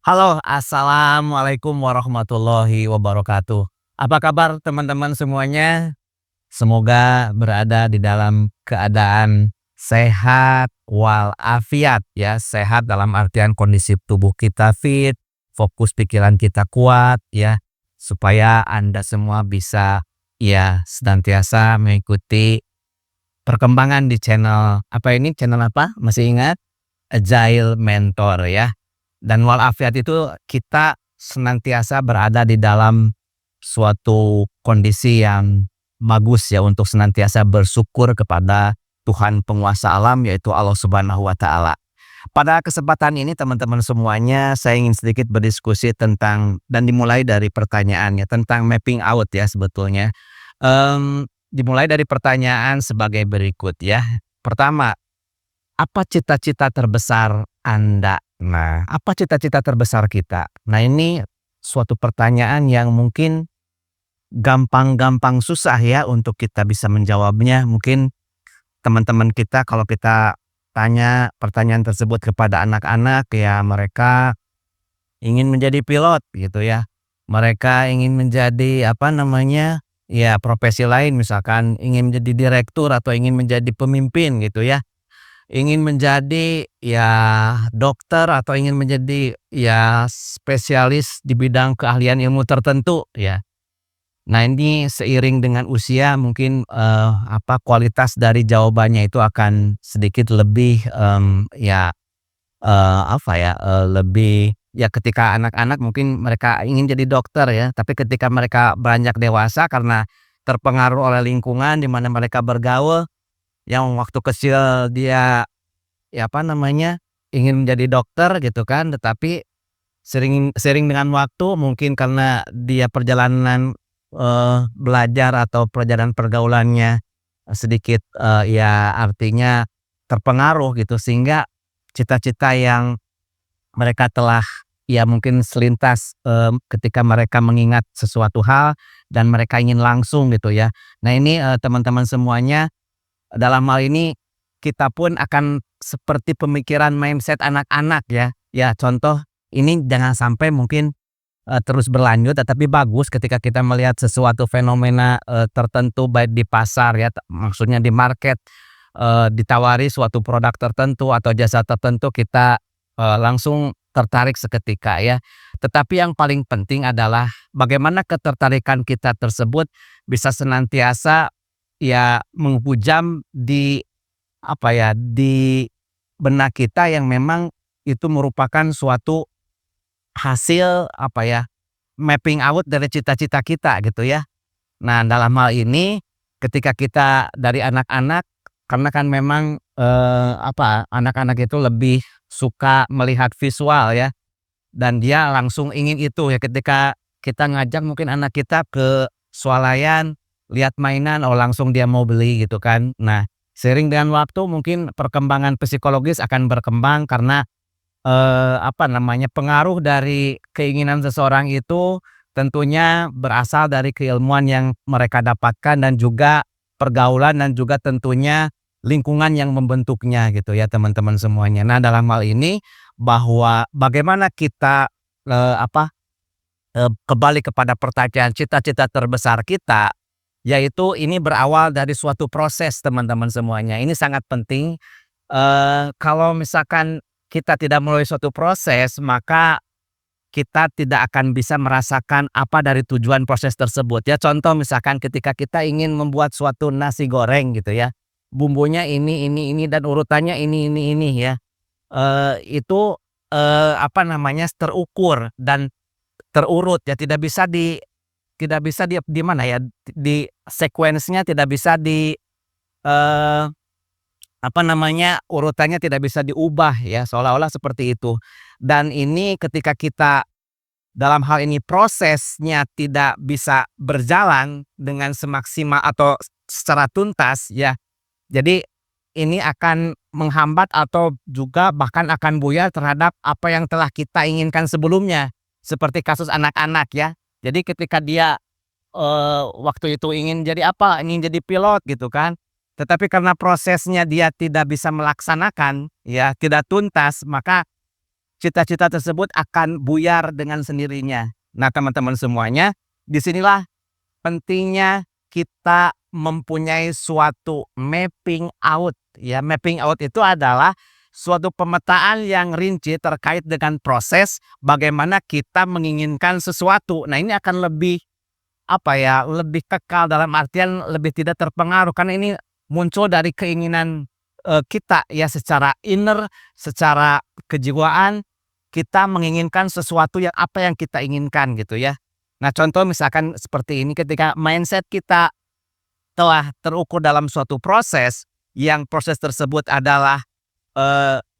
Halo, assalamualaikum warahmatullahi wabarakatuh. Apa kabar teman-teman semuanya? Semoga berada di dalam keadaan sehat walafiat ya. Sehat dalam artian kondisi tubuh kita fit, fokus pikiran kita kuat ya. Supaya Anda semua bisa ya senantiasa mengikuti perkembangan di channel apa? Masih ingat? Agile Mentor ya. Dan walafiat itu kita senantiasa berada di dalam suatu kondisi yang bagus ya untuk senantiasa bersyukur kepada Tuhan penguasa alam yaitu Allah Subhanahu wa taala. Pada kesempatan ini teman-teman semuanya saya ingin sedikit berdiskusi tentang dan dimulai dari pertanyaannya tentang mapping out ya sebetulnya. Dimulai dari pertanyaan sebagai berikut ya. Pertama, apa cita-cita terbesar Anda? Nah, apa cita-cita terbesar kita? Nah, ini suatu pertanyaan yang mungkin gampang-gampang susah ya untuk kita bisa menjawabnya. Mungkin teman-teman kita kalau kita tanya pertanyaan tersebut kepada anak-anak ya mereka ingin menjadi pilot gitu ya. Mereka ingin menjadi apa namanya? Ya profesi lain misalkan ingin menjadi direktur atau ingin menjadi pemimpin gitu ya. Ingin menjadi ya dokter atau ingin menjadi ya spesialis di bidang keahlian ilmu tertentu ya. Nah ini seiring dengan usia mungkin, kualitas dari jawabannya itu akan sedikit lebih, lebih ya ketika anak-anak mungkin mereka ingin jadi dokter ya, tapi ketika mereka beranjak dewasa karena terpengaruh oleh lingkungan di mana mereka bergaul, yang waktu kecil dia ya apa namanya, ingin menjadi dokter gitu kan, tetapi sering sering dengan waktu mungkin karena dia perjalanan, belajar atau perjalanan pergaulannya sedikit, ya artinya terpengaruh gitu sehingga cita-cita yang mereka telah ya mungkin selintas, ketika mereka mengingat sesuatu hal dan mereka ingin langsung gitu ya. Nah ini, teman-teman semuanya dalam hal ini, kita pun akan seperti pemikiran mindset anak-anak ya. Ya contoh, ini jangan sampai mungkin, terus berlanjut tetapi bagus ketika kita melihat sesuatu fenomena, tertentu baik di pasar ya, maksudnya di market, ditawari suatu produk tertentu atau jasa tertentu kita, langsung tertarik seketika ya. Tetapi yang paling penting adalah bagaimana ketertarikan kita tersebut bisa senantiasa ya menghujam di apa ya, di benak kita yang memang itu merupakan suatu hasil apa ya, mapping out dari cita-cita kita gitu ya. Nah dalam hal ini ketika kita dari anak-anak karena kan memang, anak-anak itu lebih suka melihat visual ya dan dia langsung ingin itu ya ketika kita ngajak mungkin anak kita ke swalayan, lihat mainan, oh langsung dia mau beli gitu kan. Nah, seiring dengan waktu mungkin perkembangan psikologis akan berkembang karena, pengaruh dari keinginan seseorang itu tentunya berasal dari keilmuan yang mereka dapatkan dan juga pergaulan dan juga tentunya lingkungan yang membentuknya gitu ya teman-teman semuanya. Nah dalam hal ini bahwa bagaimana kita, kembali kepada pertanyaan cita-cita terbesar kita, yaitu ini berawal dari suatu proses teman-teman semuanya. Ini sangat penting, kalau misalkan kita tidak melalui suatu proses, maka kita tidak akan bisa merasakan apa dari tujuan proses tersebut ya. Contoh misalkan ketika kita ingin membuat suatu nasi goreng gitu ya, bumbunya ini dan urutannya ini ya, itu, terukur dan terurut ya, tidak bisa di mana ya, di sekuensnya tidak bisa eee, urutannya tidak bisa diubah ya, seolah-olah seperti itu. Dan ini ketika kita dalam hal ini prosesnya tidak bisa berjalan dengan semaksimal atau secara tuntas ya, jadi ini akan menghambat atau juga bahkan akan buyar terhadap apa yang telah kita inginkan sebelumnya. Seperti kasus anak-anak ya. Jadi ketika dia, waktu itu ingin jadi apa, ingin jadi pilot gitu kan. Tetapi karena prosesnya dia tidak bisa melaksanakan, ya tidak tuntas, maka cita-cita tersebut akan buyar dengan sendirinya. Nah, teman-teman semuanya, disinilah pentingnya kita mempunyai suatu mapping out ya. Mapping out itu adalah suatu pemetaan yang rinci terkait dengan proses bagaimana kita menginginkan sesuatu. Nah, ini akan lebih lebih kekal dalam artian lebih tidak terpengaruh karena ini muncul dari keinginan kita ya, secara inner, secara kejiwaan kita menginginkan sesuatu yang apa yang kita inginkan gitu ya. Nah, contoh misalkan seperti ini, ketika mindset kita telah terukur dalam suatu proses, yang proses tersebut adalah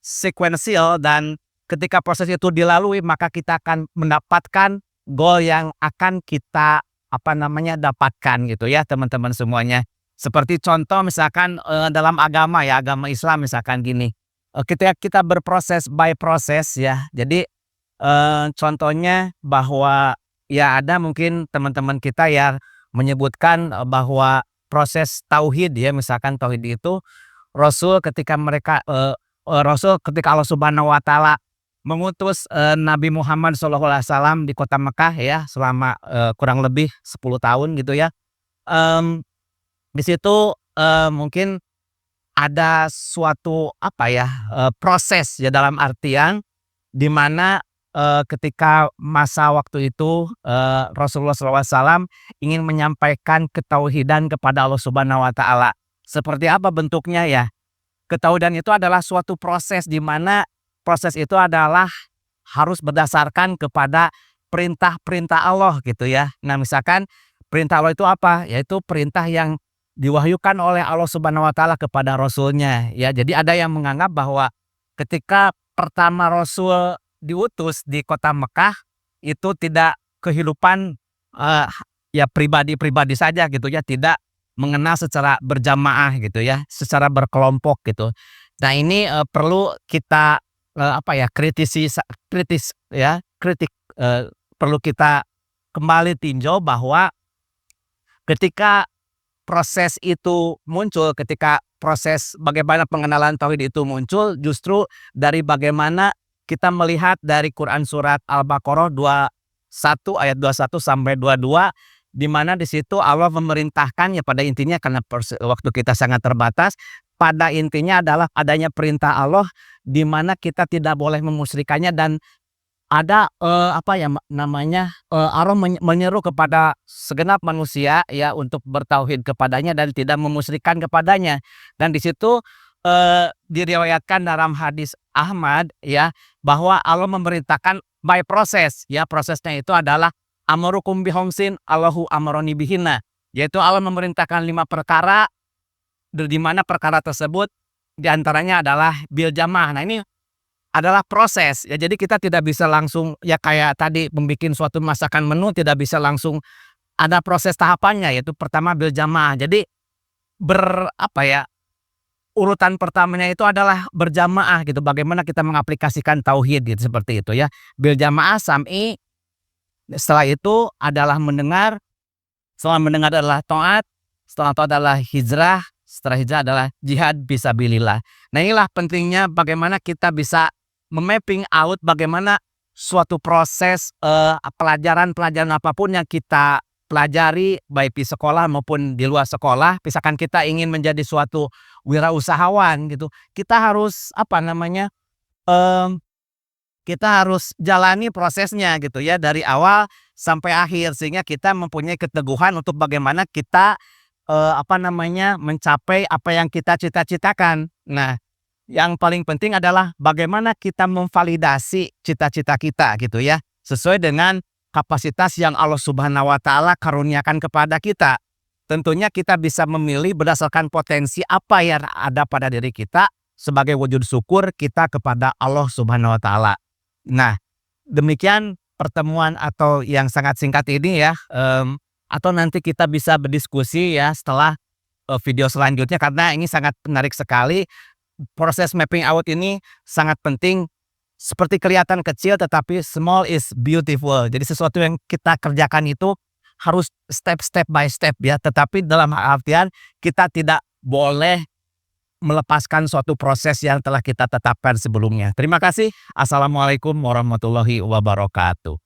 sekuensial, dan ketika proses itu dilalui maka kita akan mendapatkan goal yang akan kita dapatkan gitu ya, teman-teman semuanya. Seperti contoh misalkan dalam agama ya, agama Islam misalkan gini, ketika kita berproses by proses ya. Jadi contohnya bahwa ya ada mungkin teman-teman kita yang menyebutkan bahwa proses tauhid ya, misalkan tauhid itu Rasul ketika Allah Subhanahu wa taala mengutus Nabi Muhammad SAW di kota Mekah ya selama kurang lebih 10 tahun gitu ya. Di situ mungkin ada suatu proses ya, dalam artian di mana ketika masa waktu itu Rasulullah SAW ingin menyampaikan ketauhidan kepada Allah Subhanahu wa taala. Seperti apa bentuknya ya? Ketauhidan itu adalah suatu proses di mana proses itu adalah harus berdasarkan kepada perintah-perintah Allah gitu ya. Nah, misalkan perintah Allah itu apa? Yaitu perintah yang diwahyukan oleh Allah Subhanahu wa taala kepada Rasulnya ya. Jadi ada yang menganggap bahwa ketika pertama Rasul diutus di kota Mekah itu tidak kehidupan pribadi-pribadi saja gitu ya, tidak mengenal secara berjamaah gitu ya, secara berkelompok gitu. Nah, ini perlu kita perlu kita kembali tinjau bahwa ketika proses itu muncul, ketika proses bagaimana pengenalan tauhid itu muncul, justru dari bagaimana kita melihat dari Quran surat Al-Baqarah 21 ayat 21 sampai 22, di mana di situ Allah memerintahkan ya, pada intinya karena waktu kita sangat terbatas, pada intinya adalah adanya perintah Allah di mana kita tidak boleh memusyrikannya, dan ada Allah menyeru kepada segenap manusia ya untuk bertauhid kepadanya dan tidak memusyrikan kepadanya. Dan di situ diriwayatkan dalam hadis Ahmad ya, bahwa Allah memerintahkan by proses ya. Prosesnya itu adalah amrukum bihomsin Allahu amaroni bihina, yaitu Allah memerintahkan 5 perkara, di mana perkara tersebut diantaranya adalah bil jamaah. Nah, ini adalah proses ya, jadi kita tidak bisa langsung ya kayak tadi membuat suatu masakan menu, tidak bisa langsung, ada proses tahapannya, yaitu pertama bil jamaah. Jadi urutan pertamanya itu adalah berjamaah gitu, bagaimana kita mengaplikasikan tauhid gitu, seperti itu ya. Bil jamaah sam'i, setelah itu adalah mendengar, setelah mendengar adalah taat, setelah taat adalah hijrah, setelah hijrah adalah jihad fisabilillah. Nah, inilah pentingnya bagaimana kita bisa memapping out bagaimana suatu proses pelajaran apapun yang kita pelajari baik di sekolah maupun di luar sekolah. Misalkan kita ingin menjadi suatu wirausahawan gitu, kita harus kita harus jalani prosesnya gitu ya, dari awal sampai akhir, sehingga kita mempunyai keteguhan untuk bagaimana kita mencapai apa yang kita cita-citakan. Nah, yang paling penting adalah bagaimana kita memvalidasi cita-cita kita gitu ya, sesuai dengan kapasitas yang Allah Subhanahu wa taala karuniakan kepada kita. Tentunya kita bisa memilih berdasarkan potensi apa yang ada pada diri kita sebagai wujud syukur kita kepada Allah Subhanahu wa taala. Nah, demikian pertemuan atau yang sangat singkat ini ya, atau nanti kita bisa berdiskusi ya setelah video selanjutnya, karena ini sangat menarik sekali. Proses mapping out ini sangat penting, seperti kelihatan kecil tetapi small is beautiful. Jadi sesuatu yang kita kerjakan itu harus step by step ya, tetapi dalam artian kita tidak boleh melepaskan suatu proses yang telah kita tetapkan sebelumnya. Terima kasih. Assalamualaikum warahmatullahi wabarakatuh.